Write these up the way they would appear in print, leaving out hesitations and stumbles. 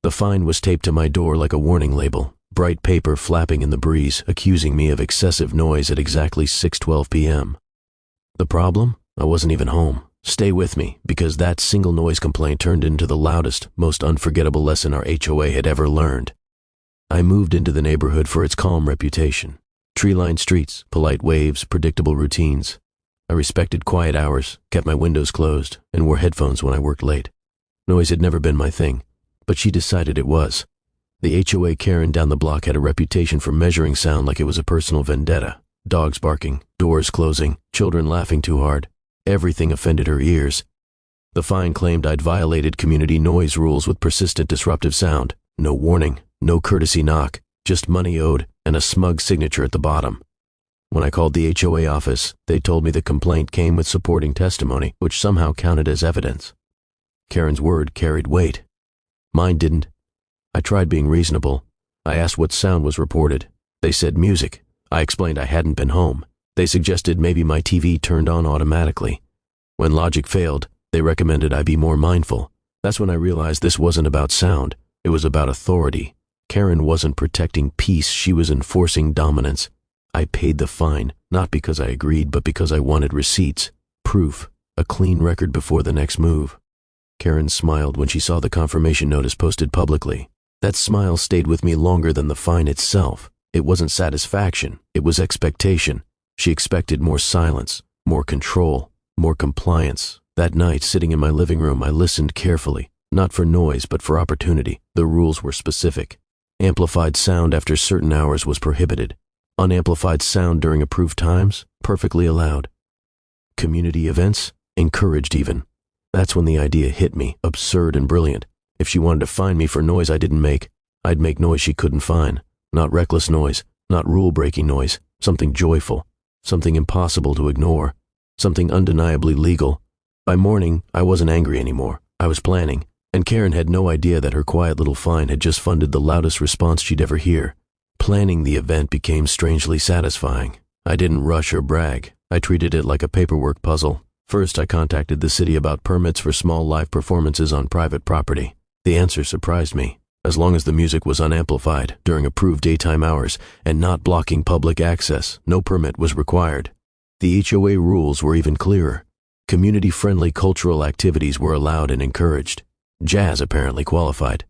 The fine was taped to my door like a warning label, bright paper flapping in the breeze, accusing me of excessive noise at exactly 6:12 p.m. The problem? I wasn't even home. Stay with me, because that single noise complaint turned into the loudest, most unforgettable lesson our HOA had ever learned. I moved into the neighborhood for its calm reputation. Tree-lined streets, polite waves, predictable routines. I respected quiet hours, kept my windows closed, and wore headphones when I worked late. Noise had never been my thing, but she decided it was. The HOA Karen down the block had a reputation for measuring sound like it was a personal vendetta. Dogs barking, doors closing, children laughing too hard. Everything offended her ears. The fine claimed I'd violated community noise rules with persistent disruptive sound. No warning, no courtesy knock, just money owed and a smug signature at the bottom. When I called the HOA office, they told me the complaint came with supporting testimony, which somehow counted as evidence. Karen's word carried weight. Mine didn't. I tried being reasonable. I asked what sound was reported. They said music. I explained I hadn't been home. They suggested maybe my TV turned on automatically. When logic failed, they recommended I be more mindful. That's when I realized this wasn't about sound. It was about authority. Karen wasn't protecting peace, she was enforcing dominance. I paid the fine, not because I agreed, but because I wanted receipts, proof, a clean record before the next move. Karen smiled when she saw the confirmation notice posted publicly. That smile stayed with me longer than the fine itself. It wasn't satisfaction, it was expectation. She expected more silence, more control, more compliance. That night, sitting in my living room, I listened carefully, not for noise, but for opportunity. The rules were specific. Amplified sound after certain hours was prohibited. Unamplified sound during approved times, perfectly allowed. Community events, encouraged even. That's when the idea hit me, absurd and brilliant. If she wanted to fine me for noise I didn't make, I'd make noise she couldn't fine. Not reckless noise, not rule-breaking noise, something joyful, something impossible to ignore, something undeniably legal. By morning, I wasn't angry anymore. I was planning, and Karen had no idea that her quiet little fine had just funded the loudest response she'd ever hear. Planning the event became strangely satisfying. I didn't rush or brag. I treated it like a paperwork puzzle. First, I contacted the city about permits for small live performances on private property. The answer surprised me. As long as the music was unamplified during approved daytime hours and not blocking public access, no permit was required. The HOA rules were even clearer. Community-friendly cultural activities were allowed and encouraged. Jazz apparently qualified.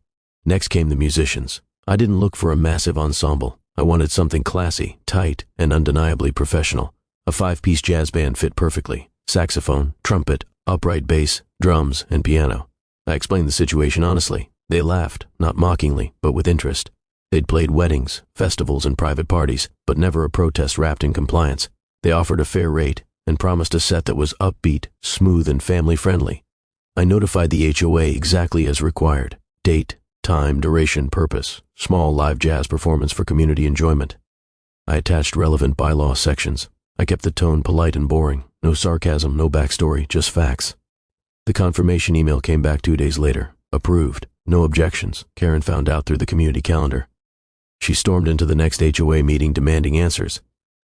Next came the musicians. I didn't look for a massive ensemble. I wanted something classy, tight, and undeniably professional. A 5-piece jazz band fit perfectly. Saxophone, trumpet, upright bass, drums, and piano. I explained the situation honestly. They laughed, not mockingly, but with interest. They'd played weddings, festivals, and private parties, but never a protest wrapped in compliance. They offered a fair rate and promised a set that was upbeat, smooth, and family-friendly. I notified the HOA exactly as required. Date, time, duration, purpose. Small live jazz performance for community enjoyment. I attached relevant bylaw sections. I kept the tone polite and boring. No sarcasm, no backstory, just facts. The confirmation email came back 2 days later. Approved. No objections. Karen found out through the community calendar. She stormed into the next HOA meeting demanding answers.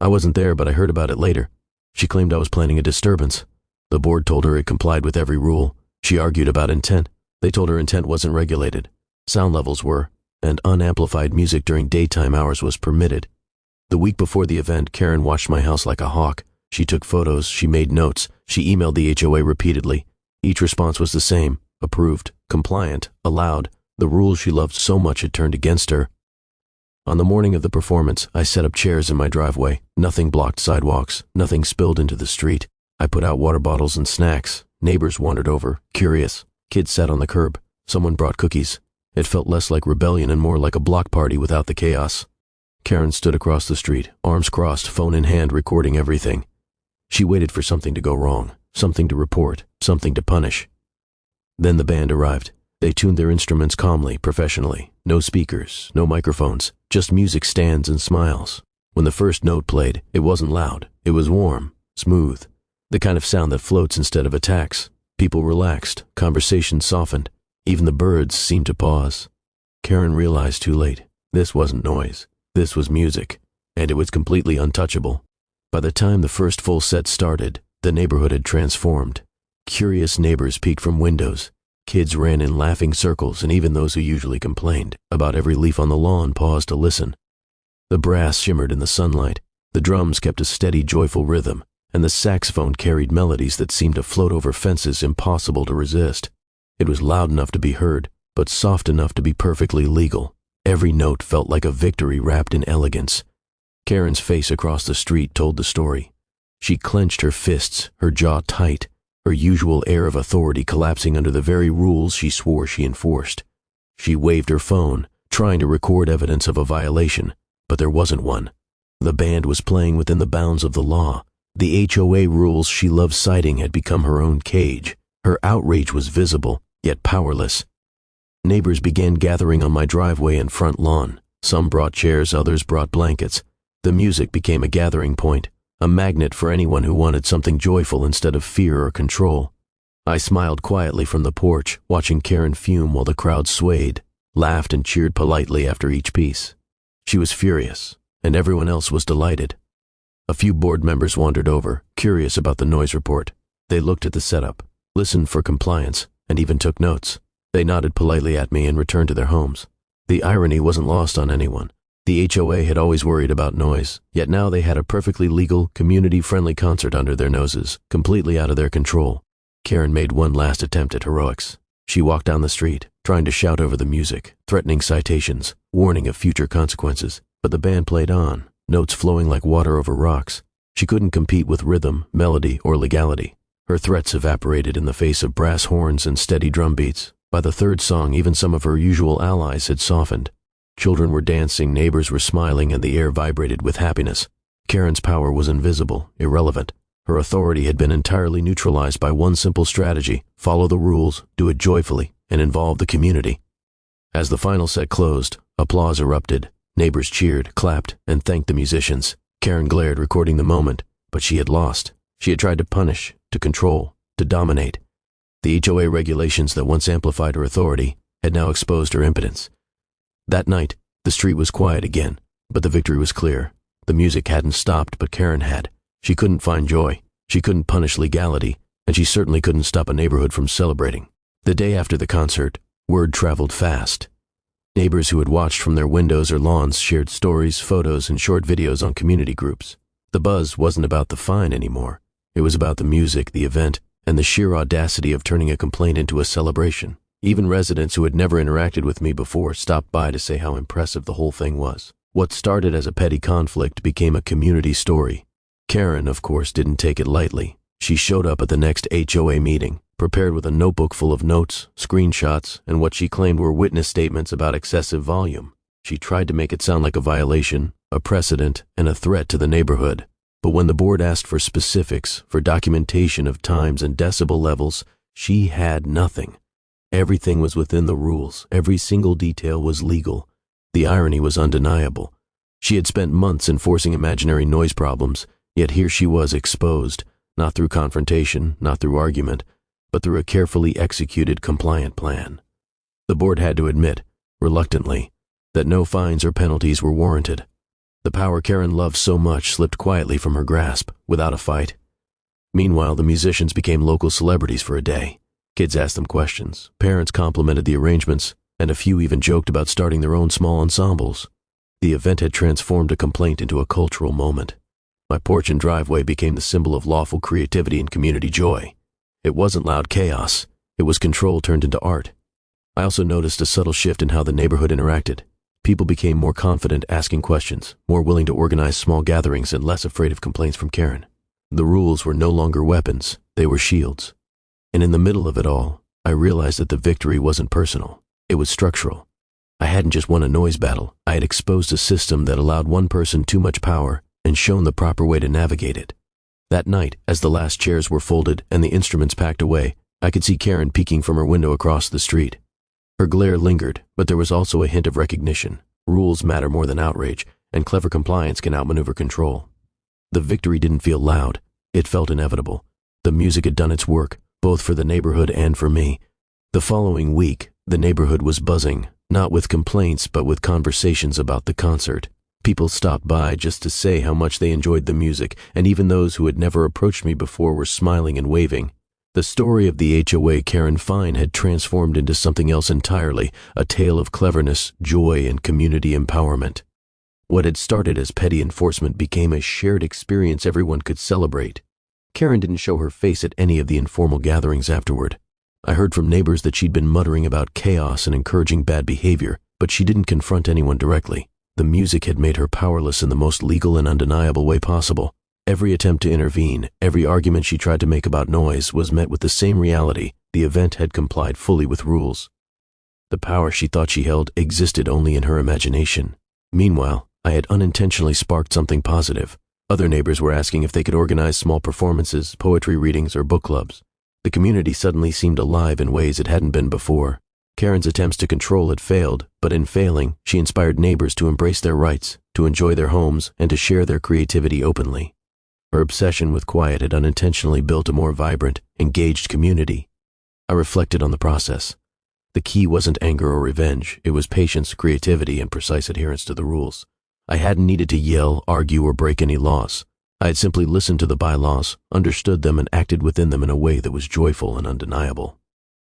I wasn't there, but I heard about it later. She claimed I was planning a disturbance. The board told her it complied with every rule. She argued about intent. They told her intent wasn't regulated. Sound levels were, and unamplified music during daytime hours was permitted. The week before the event, Karen watched my house like a hawk. She took photos, she made notes, she emailed the HOA repeatedly. Each response was the same: approved, compliant, allowed. The rules she loved so much had turned against her. On the morning of the performance, I set up chairs in my driveway. Nothing blocked sidewalks, nothing spilled into the street. I put out water bottles and snacks. Neighbors wandered over, curious. Kids sat on the curb. Someone brought cookies. It felt less like rebellion and more like a block party without the chaos. Karen stood across the street, arms crossed, phone in hand, recording everything. She waited for something to go wrong, something to report, something to punish. Then the band arrived. They tuned their instruments calmly, professionally. No speakers, no microphones, just music stands and smiles. When the first note played, it wasn't loud. It was warm, smooth, the kind of sound that floats instead of attacks. People relaxed, conversation softened. Even the birds seemed to pause. Karen realized too late. This wasn't noise. This was music, and it was completely untouchable. By the time the first full set started, the neighborhood had transformed. Curious neighbors peeked from windows. Kids ran in laughing circles, and even those who usually complained about every leaf on the lawn paused to listen. The brass shimmered in the sunlight, the drums kept a steady, joyful rhythm, and the saxophone carried melodies that seemed to float over fences impossible to resist. It was loud enough to be heard, but soft enough to be perfectly legal. Every note felt like a victory wrapped in elegance. Karen's face across the street told the story. She clenched her fists, her jaw tight, her usual air of authority collapsing under the very rules she swore she enforced. She waved her phone, trying to record evidence of a violation, but there wasn't one. The band was playing within the bounds of the law. The HOA rules she loved citing had become her own cage. Her outrage was visible, yet powerless. Neighbors began gathering on my driveway and front lawn. Some brought chairs, others brought blankets. The music became a gathering point, a magnet for anyone who wanted something joyful instead of fear or control. I smiled quietly from the porch, watching Karen fume while the crowd swayed, laughed and cheered politely after each piece. She was furious, and everyone else was delighted. A few board members wandered over, curious about the noise report. They looked at the setup, listened for compliance, and even took notes. They nodded politely at me and returned to their homes. The irony wasn't lost on anyone. The HOA had always worried about noise, yet now they had a perfectly legal, community-friendly concert under their noses, completely out of their control. Karen made one last attempt at heroics. She walked down the street, trying to shout over the music, threatening citations, warning of future consequences. But the band played on, notes flowing like water over rocks. She couldn't compete with rhythm, melody, or legality. Her threats evaporated in the face of brass horns and steady drum beats. By the third song, even some of her usual allies had softened. Children were dancing, neighbors were smiling, and the air vibrated with happiness. Karen's power was invisible, irrelevant. Her authority had been entirely neutralized by one simple strategy: follow the rules, do it joyfully, and involve the community. As the final set closed, applause erupted. Neighbors cheered, clapped, and thanked the musicians. Karen glared, recording the moment, but she had lost. She had tried to punish, to control, to dominate. The HOA regulations that once amplified her authority had now exposed her impotence. That night, the street was quiet again, but the victory was clear. The music hadn't stopped, but Karen had. She couldn't find joy, she couldn't punish legality, and she certainly couldn't stop a neighborhood from celebrating. The day after the concert, word traveled fast. Neighbors who had watched from their windows or lawns shared stories, photos, and short videos on community groups. The buzz wasn't about the fine anymore. It was about the music, the event, and the sheer audacity of turning a complaint into a celebration. Even residents who had never interacted with me before stopped by to say how impressive the whole thing was. What started as a petty conflict became a community story. Karen, of course, didn't take it lightly. She showed up at the next HOA meeting, prepared with a notebook full of notes, screenshots, and what she claimed were witness statements about excessive volume. She tried to make it sound like a violation, a precedent, and a threat to the neighborhood. But when the board asked for specifics, for documentation of times and decibel levels, she had nothing. Everything was within the rules. Every single detail was legal. The irony was undeniable. She had spent months enforcing imaginary noise problems, yet here she was exposed, not through confrontation, not through argument, but through a carefully executed compliant plan. The board had to admit, reluctantly, that no fines or penalties were warranted. The power Karen loved so much slipped quietly from her grasp, without a fight. Meanwhile, the musicians became local celebrities for a day. Kids asked them questions, parents complimented the arrangements, and a few even joked about starting their own small ensembles. The event had transformed a complaint into a cultural moment. My porch and driveway became the symbol of lawful creativity and community joy. It wasn't loud chaos. It was control turned into art. I also noticed a subtle shift in how the neighborhood interacted. People became more confident asking questions, more willing to organize small gatherings, and less afraid of complaints from Karen. The rules were no longer weapons, they were shields. And in the middle of it all, I realized that the victory wasn't personal. It was structural. I hadn't just won a noise battle. I had exposed a system that allowed one person too much power and shown the proper way to navigate it. That night, as the last chairs were folded and the instruments packed away, I could see Karen peeking from her window across the street. Her glare lingered, but there was also a hint of recognition. Rules matter more than outrage, and clever compliance can outmaneuver control. The victory didn't feel loud. It felt inevitable. The music had done its work, both for the neighborhood and for me. The following week, the neighborhood was buzzing, not with complaints but with conversations about the concert. People stopped by just to say how much they enjoyed the music, and even those who had never approached me before were smiling and waving. The story of the HOA Karen Fine had transformed into something else entirely, a tale of cleverness, joy, and community empowerment. What had started as petty enforcement became a shared experience everyone could celebrate. Karen didn't show her face at any of the informal gatherings afterward. I heard from neighbors that she'd been muttering about chaos and encouraging bad behavior, but she didn't confront anyone directly. The music had made her powerless in the most legal and undeniable way possible. Every attempt to intervene, every argument she tried to make about noise was met with the same reality: the event had complied fully with rules. The power she thought she held existed only in her imagination. Meanwhile, I had unintentionally sparked something positive. Other neighbors were asking if they could organize small performances, poetry readings, or book clubs. The community suddenly seemed alive in ways it hadn't been before. Karen's attempts to control had failed, but in failing, she inspired neighbors to embrace their rights, to enjoy their homes, and to share their creativity openly. Her obsession with quiet had unintentionally built a more vibrant, engaged community. I reflected on the process. The key wasn't anger or revenge, it was patience, creativity, and precise adherence to the rules. I hadn't needed to yell, argue, or break any laws. I had simply listened to the bylaws, understood them, and acted within them in a way that was joyful and undeniable.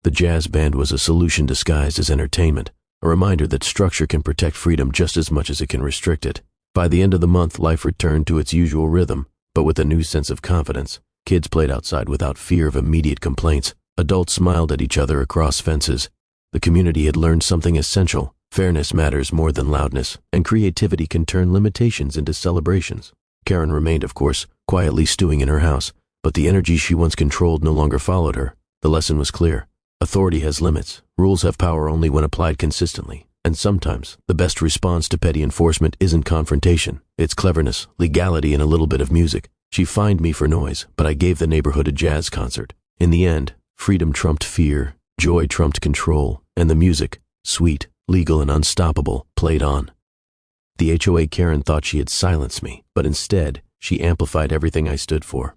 The jazz band was a solution disguised as entertainment, a reminder that structure can protect freedom just as much as it can restrict it. By the end of the month, life returned to its usual rhythm, but with a new sense of confidence. Kids played outside without fear of immediate complaints. Adults smiled at each other across fences. The community had learned something essential: fairness matters more than loudness, and creativity can turn limitations into celebrations. Karen remained, of course, quietly stewing in her house, but the energy she once controlled no longer followed her. The lesson was clear. Authority has limits. Rules have power only when applied consistently. And sometimes, the best response to petty enforcement isn't confrontation. It's cleverness, legality, and a little bit of music. She fined me for noise, but I gave the neighborhood a jazz concert. In the end, freedom trumped fear, joy trumped control, and the music, sweet, legal, and unstoppable, played on. The HOA Karen thought she had silenced me, but instead, she amplified everything I stood for.